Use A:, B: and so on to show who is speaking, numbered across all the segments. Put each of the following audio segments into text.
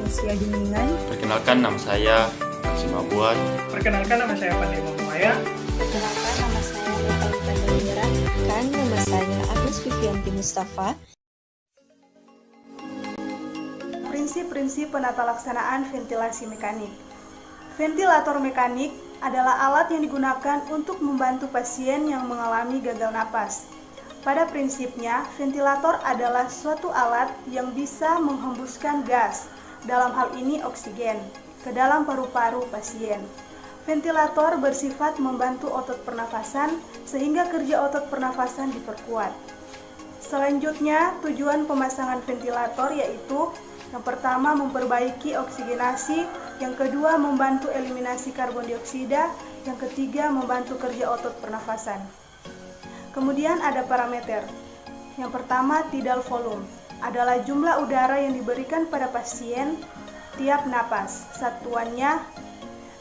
A: usia dindingan.
B: Perkenalkan, nama saya Maksima Buat.
C: Perkenalkan, nama saya Pandai Mamumaya.
A: Perkenalkan, nama saya Natalie Pandawira. Kan nama saya Agus Vivianti Mustafa.
D: Prinsip-prinsip penata laksanaan ventilasi mekanik. Ventilator mekanik adalah alat yang digunakan untuk membantu pasien yang mengalami gagal napas. Pada prinsipnya, ventilator adalah suatu alat yang bisa menghembuskan gas, dalam hal ini oksigen, ke dalam paru-paru pasien. Ventilator bersifat membantu otot pernafasan sehingga kerja otot pernafasan diperkuat. Selanjutnya, tujuan pemasangan ventilator yaitu yang pertama memperbaiki oksigenasi, yang kedua membantu eliminasi karbon dioksida, yang ketiga membantu kerja otot pernafasan. Kemudian ada parameter. Yang pertama, tidal volume adalah jumlah udara yang diberikan pada pasien tiap napas, satuannya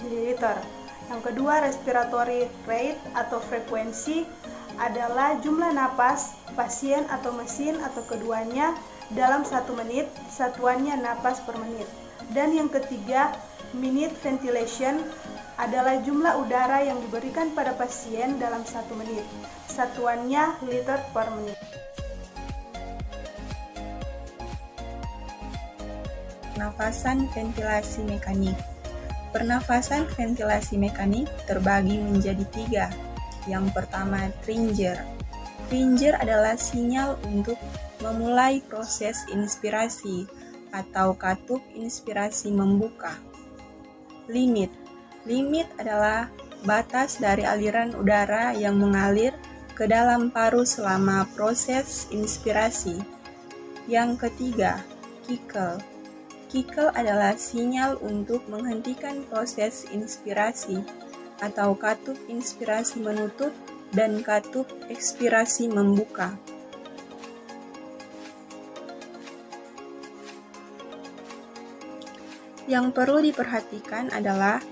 D: mililiter. Yang kedua, respiratory rate atau frekuensi adalah jumlah napas pasien atau mesin atau keduanya dalam 1 menit, satuannya napas per menit. Dan yang ketiga, minute ventilation adalah jumlah udara yang diberikan pada pasien dalam 1 menit, satuannya liter per menit.
A: Pernafasan ventilasi mekanik. Pernafasan ventilasi mekanik terbagi menjadi 3. Yang pertama, Tringer. Tringer adalah sinyal untuk memulai proses inspirasi atau katup inspirasi membuka. Limit. Limit adalah batas dari aliran udara yang mengalir ke dalam paru selama proses inspirasi. Yang ketiga, Kickle. Kickle adalah sinyal untuk menghentikan proses inspirasi atau katup inspirasi menutup dan katup ekspirasi membuka. Yang perlu diperhatikan adalah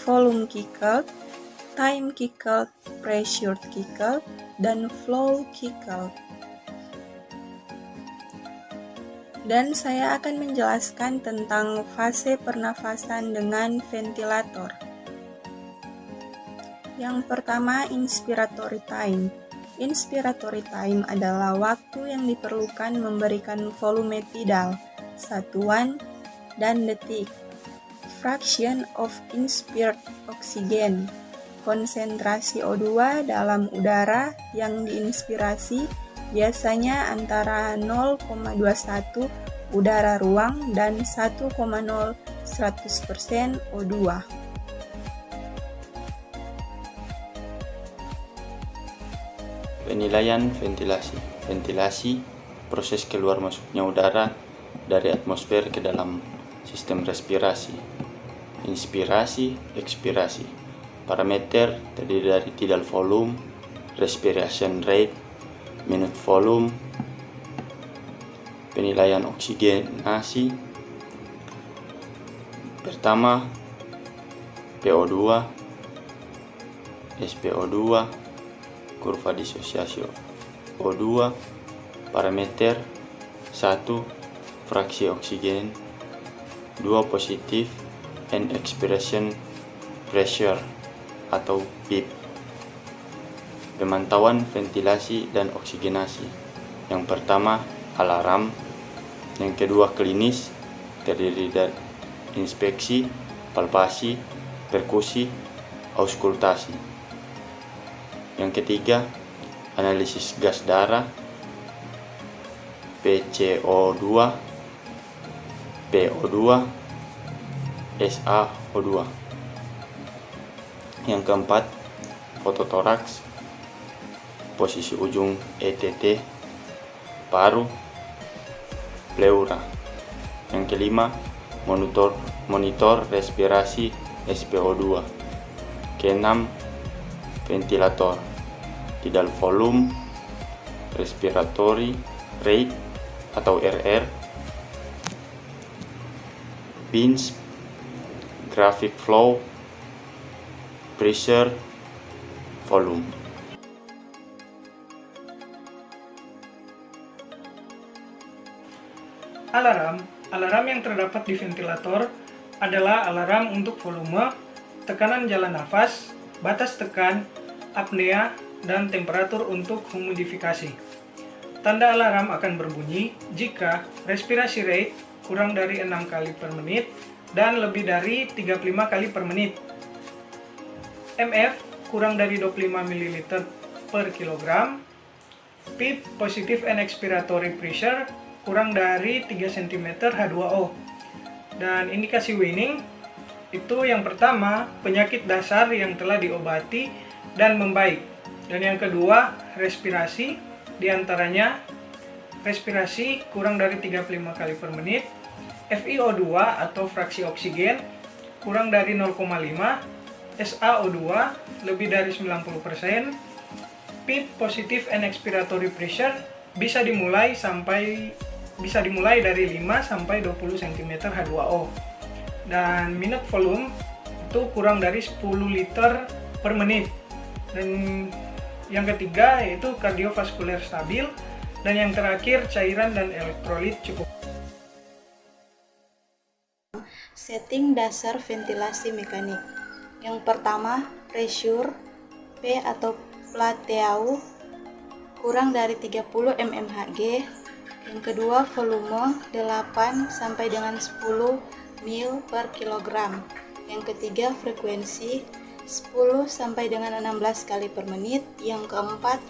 A: volume kickle, time kickle, pressure kickle, dan flow kickle. Dan saya akan menjelaskan tentang fase pernafasan dengan ventilator. Yang pertama, inspiratory time. Inspiratory time adalah waktu yang diperlukan memberikan volume tidal, satuan, dan detik. Fraction of inspired oxygen. Konsentrasi O2 dalam udara yang diinspirasi biasanya antara 0,21 udara ruang dan 1,0 100% O2.
B: Penilaian ventilasi. Ventilasi, proses keluar masuknya udara dari atmosfer ke dalam sistem respirasi. Inspirasi, ekspirasi. Parameter terdiri dari tidal volume, respiration rate, minute volume. Penilaian oksigenasi. Pertama, PO2, SPO2, kurva disosiasi O2, parameter 1, fraksi oksigen, 2 positif, and expiration pressure atau PEEP. Pemantauan ventilasi dan oksigenasi. Yang pertama, alarm. Yang kedua, klinis, terdiri dari inspeksi, palpasi, perkusi, auskultasi. Yang ketiga, analisis gas darah, PCO2, PO2, SaO2. Yang keempat, fototoraks, posisi ujung ETT, paru, pleura. Yang kelima, monitor respirasi SpO2. Keenam, ventilator, tidal volume, respiratory rate atau RR, pinch, graphic flow, pressure, volume.
C: Alarm Alarm yang terdapat di ventilator adalah alarm untuk volume, tekanan jalan nafas, batas tekan, apnea, dan temperatur untuk humidifikasi. Tanda alarm akan berbunyi jika respirasi rate kurang dari 6 kali per menit dan lebih dari 35 kali per menit. MF kurang dari 25 ml per kilogram. PEEP positive and expiratory pressure kurang dari 3 cm H2O. Dan indikasi weaning itu yang pertama penyakit dasar yang telah diobati dan membaik. Dan yang kedua respirasi, diantaranya respirasi kurang dari 35 kali per menit, FiO2 atau fraksi oksigen kurang dari 0,5, SaO2 lebih dari 90%, PEEP positive and expiratory pressure bisa dimulai dari 5 sampai 20 cm H2O. Dan minute volume itu kurang dari 10 liter per menit. Dan yang ketiga yaitu kardiovaskuler stabil, dan yang terakhir cairan dan elektrolit cukup.
A: Setting dasar ventilasi mekanik. Yang pertama, pressure P atau plateau kurang dari 30 mmHg. Yang kedua, volume 8 sampai dengan 10 ml per kilogram. Yang ketiga, frekuensi 10 sampai dengan 16 kali per menit. Yang keempat,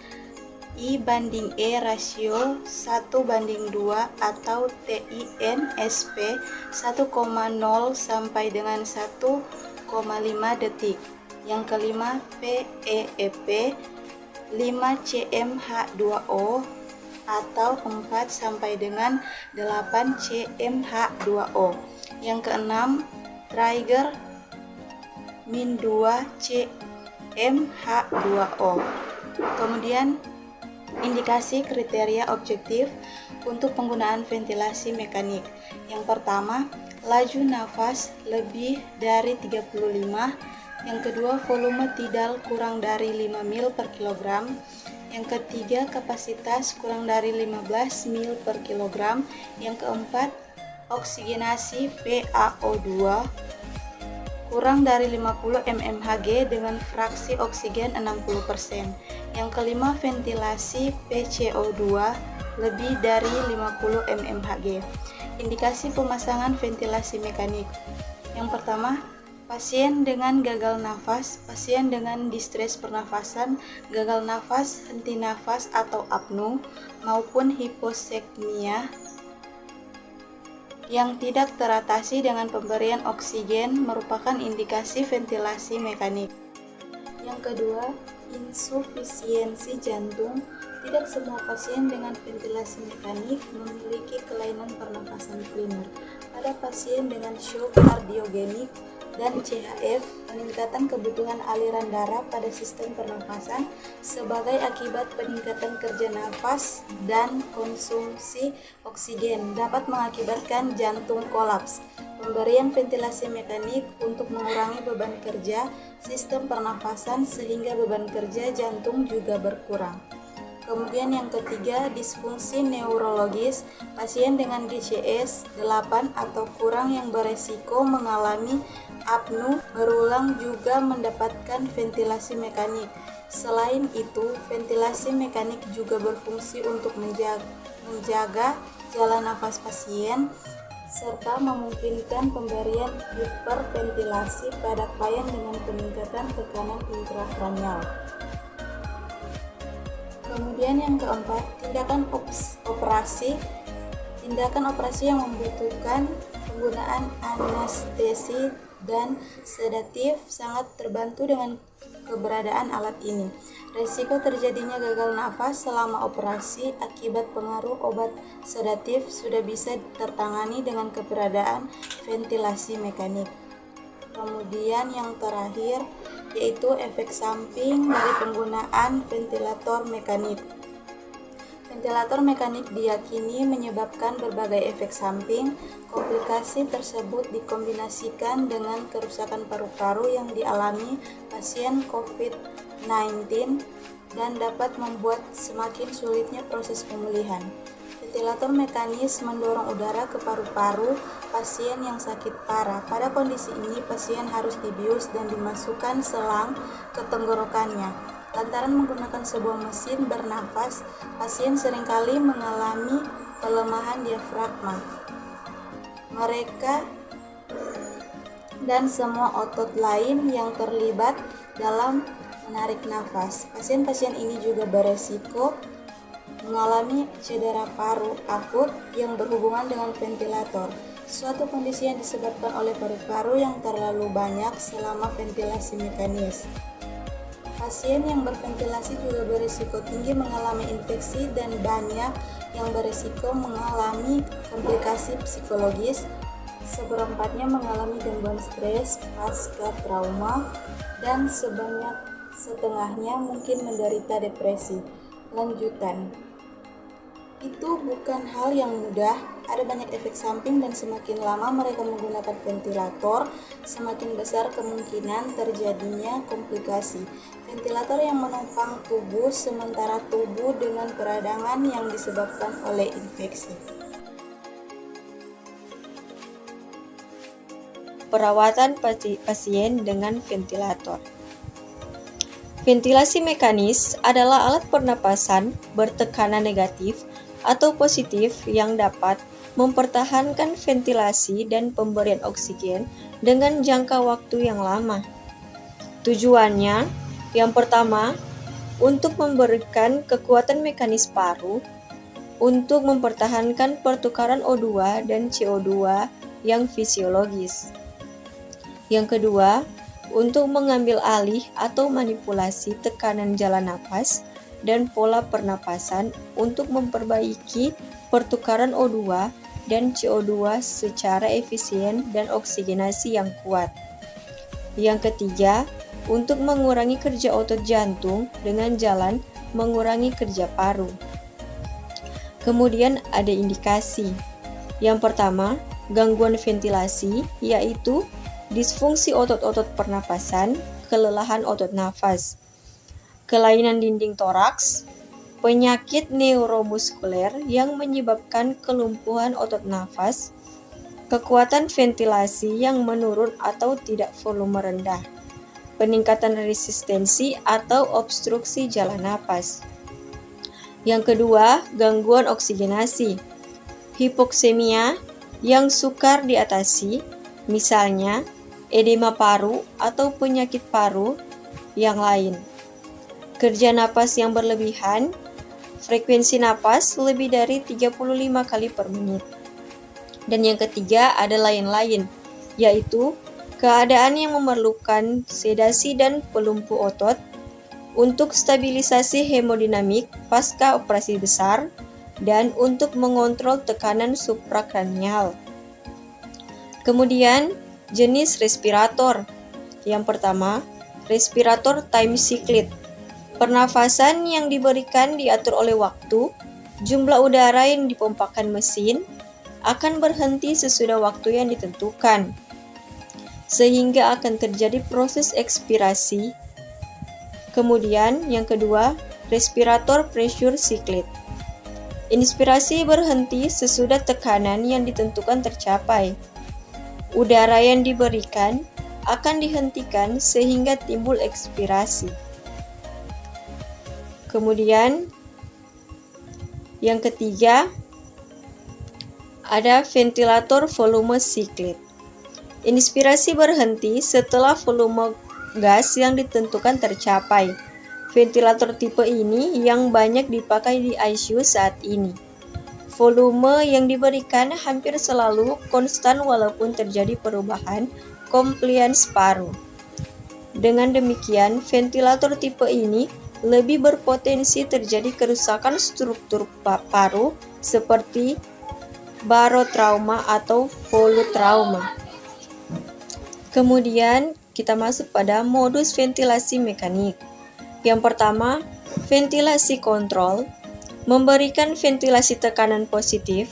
A: I/E rasio 1:2 atau TINSP 1,0 sampai dengan 1,5 detik. Yang kelima, PEEP 5 cmH2O atau 4 sampai dengan 8 cmH2O. Yang keenam, trigger -2 cmH2O. Kemudian indikasi kriteria objektif untuk penggunaan ventilasi mekanik. Yang pertama, laju nafas lebih dari 35. Yang kedua, volume tidal kurang dari 5 ml per kilogram. Yang ketiga, kapasitas kurang dari 15 ml per kilogram. Yang keempat, oksigenasi PaO2 kurang dari 50 mmHg dengan fraksi oksigen 60%. Yang kelima, ventilasi PCO2 lebih dari 50 mmHg. Indikasi pemasangan ventilasi mekanik. Yang pertama, pasien dengan gagal nafas, pasien dengan distres pernafasan, gagal nafas, henti nafas atau apnu, maupun hiposekmia yang tidak teratasi dengan pemberian oksigen merupakan indikasi ventilasi mekanik. Yang kedua, insufisiensi jantung. Tidak semua pasien dengan ventilasi mekanik memiliki kelainan pernafasan primer. Pada pasien dengan shock kardiogenik dan CHF, peningkatan kebutuhan aliran darah pada sistem pernafasan sebagai akibat peningkatan kerja nafas dan konsumsi oksigen dapat mengakibatkan jantung kolaps. Pemberian ventilasi mekanik untuk mengurangi beban kerja sistem pernafasan sehingga beban kerja jantung juga berkurang. Kemudian yang ketiga, disfungsi neurologis. Pasien dengan GCS 8 atau kurang yang beresiko mengalami apnu berulang juga mendapatkan ventilasi mekanik. Selain itu, ventilasi mekanik juga berfungsi untuk menjaga jalan nafas pasien serta memungkinkan pemberian hiperventilasi pada klien dengan peningkatan tekanan intrakranial. Kemudian yang keempat, tindakan operasi. Tindakan operasi yang membutuhkan penggunaan anestesi dan sedatif sangat terbantu dengan keberadaan alat ini. Risiko terjadinya gagal nafas selama operasi akibat pengaruh obat sedatif sudah bisa tertangani dengan keberadaan ventilasi mekanik. Kemudian yang terakhir yaitu efek samping dari penggunaan ventilator mekanik. Ventilator mekanik diyakini menyebabkan berbagai efek samping. Komplikasi tersebut dikombinasikan dengan kerusakan paru-paru yang dialami pasien COVID-19 dan dapat membuat semakin sulitnya proses pemulihan. Ventilator mekanis mendorong udara ke paru-paru pasien yang sakit parah. Pada kondisi ini, pasien harus dibius dan dimasukkan selang ke tenggorokannya. Lantaran menggunakan sebuah mesin bernafas, pasien seringkali mengalami pelemahan diafragma. Mereka dan semua otot lain yang terlibat dalam menarik nafas. Pasien-pasien ini juga beresiko mengalami cedera paru akut yang berhubungan dengan ventilator, suatu kondisi yang disebabkan oleh paru-paru yang terlalu banyak selama ventilasi mekanis. Pasien yang berventilasi juga berisiko tinggi mengalami infeksi dan banyak yang berisiko mengalami komplikasi psikologis, seperempatnya mengalami gangguan stres pasca trauma, dan sebanyak setengahnya mungkin menderita depresi. Lanjutan. Itu bukan hal yang mudah, ada banyak efek samping dan semakin lama mereka menggunakan ventilator, semakin besar kemungkinan terjadinya komplikasi. Ventilator yang menopang tubuh sementara tubuh dengan peradangan yang disebabkan oleh infeksi.
E: Perawatan pasien dengan ventilator. Ventilasi mekanis adalah alat pernapasan bertekanan negatif atau positif yang dapat mempertahankan ventilasi dan pemberian oksigen dengan jangka waktu yang lama. Tujuannya, yang pertama, untuk memberikan kekuatan mekanis paru, untuk mempertahankan pertukaran O2 dan CO2 yang fisiologis. Yang kedua, untuk mengambil alih atau manipulasi tekanan jalan napas dan pola pernapasan untuk memperbaiki pertukaran O2 dan CO2 secara efisien dan oksigenasi yang kuat. Yang ketiga, untuk mengurangi kerja otot jantung dengan jalan mengurangi kerja paru. Kemudian ada indikasi. Yang pertama, gangguan ventilasi, yaitu disfungsi otot-otot pernapasan, kelelahan otot nafas, kelainan dinding toraks, penyakit neuromuskuler yang menyebabkan kelumpuhan otot nafas, kekuatan ventilasi yang menurun atau tidak volume rendah, peningkatan resistensi atau obstruksi jalan napas. Yang kedua, gangguan oksigenasi, hipoksemia yang sukar diatasi, misalnya edema paru atau penyakit paru yang lain. Kerja napas yang berlebihan, frekuensi napas lebih dari 35 kali per menit. Dan yang ketiga ada lain-lain, yaitu keadaan yang memerlukan sedasi dan pelumpuh otot untuk stabilisasi hemodinamik pasca operasi besar dan untuk mengontrol tekanan suprakranial. Kemudian, jenis respirator. Yang pertama, respirator time cyclid. Pernafasan yang diberikan diatur oleh waktu, jumlah udara yang dipompakan mesin akan berhenti sesudah waktu yang ditentukan, sehingga akan terjadi proses ekspirasi. Kemudian, yang kedua, respirator pressure cyclid. Inspirasi berhenti sesudah tekanan yang ditentukan tercapai. Udara yang diberikan akan dihentikan sehingga timbul ekspirasi. Kemudian, yang ketiga, ada ventilator volume cyclid. Inspirasi berhenti setelah volume gas yang ditentukan tercapai. Ventilator tipe ini yang banyak dipakai di ICU saat ini. Volume yang diberikan hampir selalu konstan walaupun terjadi perubahan compliance paru. Dengan demikian, ventilator tipe ini lebih berpotensi terjadi kerusakan struktur paru seperti barotrauma atau volutrauma. Kemudian kita masuk pada modus ventilasi mekanik. Yang pertama, ventilasi kontrol, memberikan ventilasi tekanan positif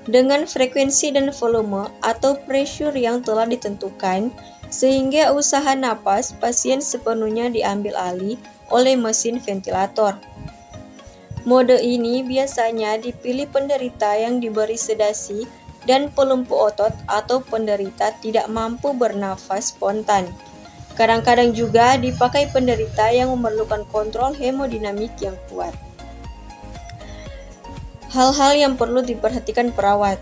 E: dengan frekuensi dan volume atau pressure yang telah ditentukan sehingga usaha napas pasien sepenuhnya diambil alih oleh mesin ventilator. Mode ini biasanya dipilih penderita yang diberi sedasi dan pelumpuh otot atau penderita tidak mampu bernafas spontan. Kadang-kadang juga dipakai penderita yang memerlukan kontrol hemodinamik yang kuat. Hal-hal yang perlu diperhatikan perawat.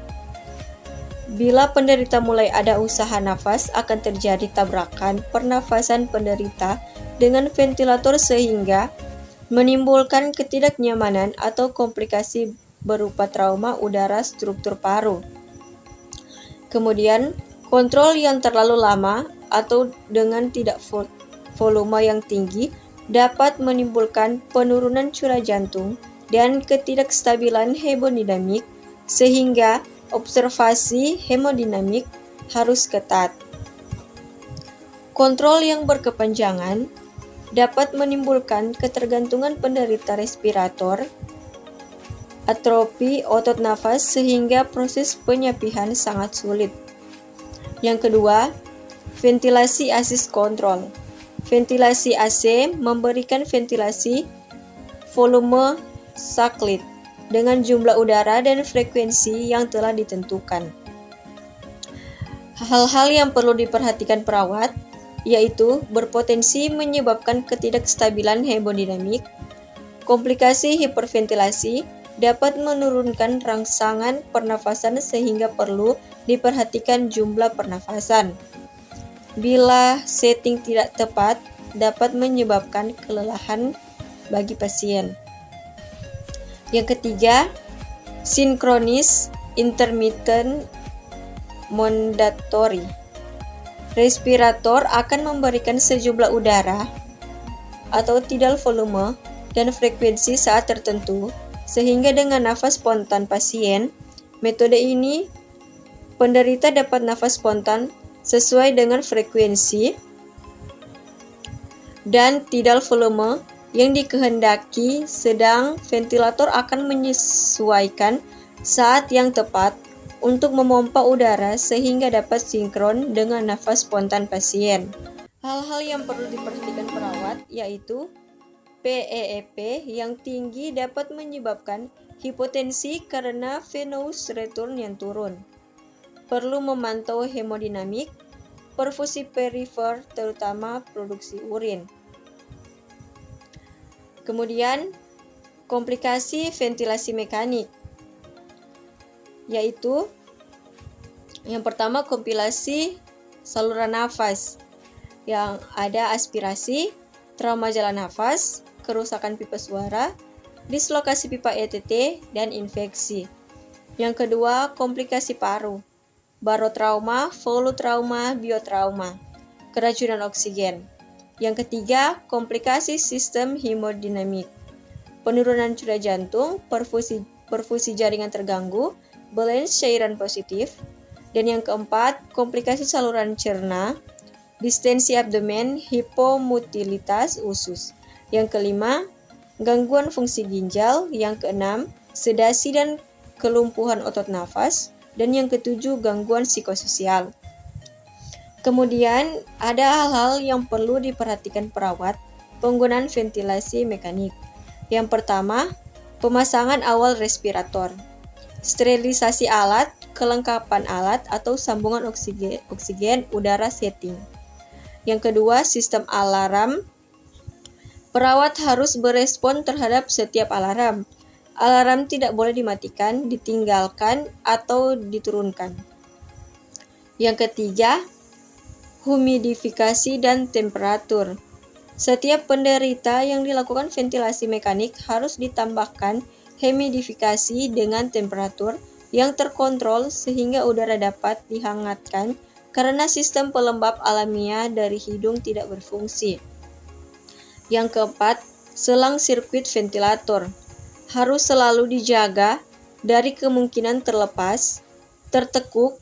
E: Bila penderita mulai ada usaha nafas, akan terjadi tabrakan pernafasan penderita dengan ventilator sehingga menimbulkan ketidaknyamanan atau komplikasi berupa trauma udara struktur paru. Kemudian, kontrol yang terlalu lama atau dengan tidak volume yang tinggi dapat menimbulkan penurunan curah jantung dan ketidakstabilan hemodinamik sehingga observasi hemodinamik harus ketat. Kontrol yang berkepanjangan dapat menimbulkan ketergantungan penderita respirator, atrofi otot nafas sehingga proses penyapihan sangat sulit. Yang kedua, ventilasi assist control. Ventilasi AC memberikan ventilasi volume saklit dengan jumlah udara dan frekuensi yang telah ditentukan. Hal-hal yang perlu diperhatikan perawat yaitu berpotensi menyebabkan ketidakstabilan hemodinamik. Komplikasi hiperventilasi dapat menurunkan rangsangan pernafasan sehingga perlu diperhatikan jumlah pernafasan. Bila setting tidak tepat, dapat menyebabkan kelelahan bagi pasien. Yang ketiga, sinkronis intermittent mandatory. Respirator akan memberikan sejumlah udara atau tidal volume dan frekuensi saat tertentu, sehingga dengan nafas spontan pasien, metode ini penderita dapat nafas spontan sesuai dengan frekuensi dan tidal volume yang dikehendaki, sedang ventilator akan menyesuaikan saat yang tepat untuk memompa udara sehingga dapat sinkron dengan nafas spontan pasien. Hal-hal yang perlu diperhatikan perawat yaitu PEEP yang tinggi dapat menyebabkan hipotensi karena venous return yang turun. Perlu memantau hemodinamik, perfusi perifer terutama produksi urin. Kemudian, komplikasi ventilasi mekanik yaitu yang pertama komplikasi saluran nafas yang ada aspirasi, trauma jalan nafas, kerusakan pipa suara, dislokasi pipa ETT, dan infeksi. Yang kedua, komplikasi paru, barotrauma, volutrauma, biotrauma, keracunan oksigen. Yang ketiga, komplikasi sistem hemodinamik, penurunan curah jantung, perfusi jaringan terganggu, balance cairan positif. Dan yang keempat, komplikasi saluran cerna, distensi abdomen, hipomotilitas usus. Yang kelima, gangguan fungsi ginjal. Yang keenam, sedasi dan kelumpuhan otot nafas. Dan yang ketujuh, gangguan psikososial. Kemudian, ada hal-hal yang perlu diperhatikan perawat penggunaan ventilasi mekanik. Yang pertama, pemasangan awal respirator, sterilisasi alat, kelengkapan alat atau sambungan oksigen udara setting. Yang kedua, sistem alarm. Perawat harus berespon terhadap setiap alarm. Alarm tidak boleh dimatikan, ditinggalkan, atau diturunkan. Yang ketiga, humidifikasi dan temperatur. Setiap penderita yang dilakukan ventilasi mekanik harus ditambahkan humidifikasi dengan temperatur yang terkontrol sehingga udara dapat dihangatkan karena sistem pelembab alamiah dari hidung tidak berfungsi. Yang keempat, selang sirkuit ventilator harus selalu dijaga dari kemungkinan terlepas, tertekuk,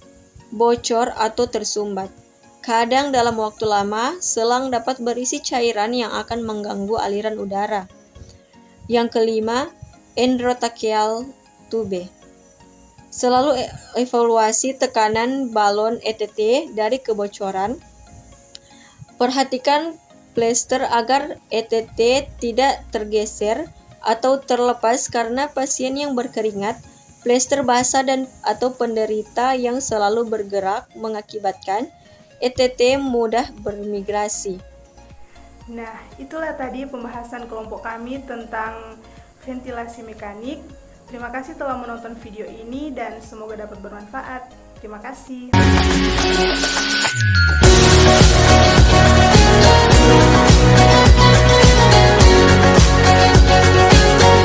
E: bocor, atau tersumbat. Kadang dalam waktu lama, selang dapat berisi cairan yang akan mengganggu aliran udara. Yang kelima, endotracheal tube. Selalu evaluasi tekanan balon ETT dari kebocoran. Perhatikan plester agar ETT tidak tergeser atau terlepas karena pasien yang berkeringat, plester basah atau penderita yang selalu bergerak mengakibatkan ETT mudah bermigrasi.
D: Nah, itulah tadi pembahasan kelompok kami tentang ventilasi mekanik. Terima kasih telah menonton video ini dan semoga dapat bermanfaat. Terima kasih.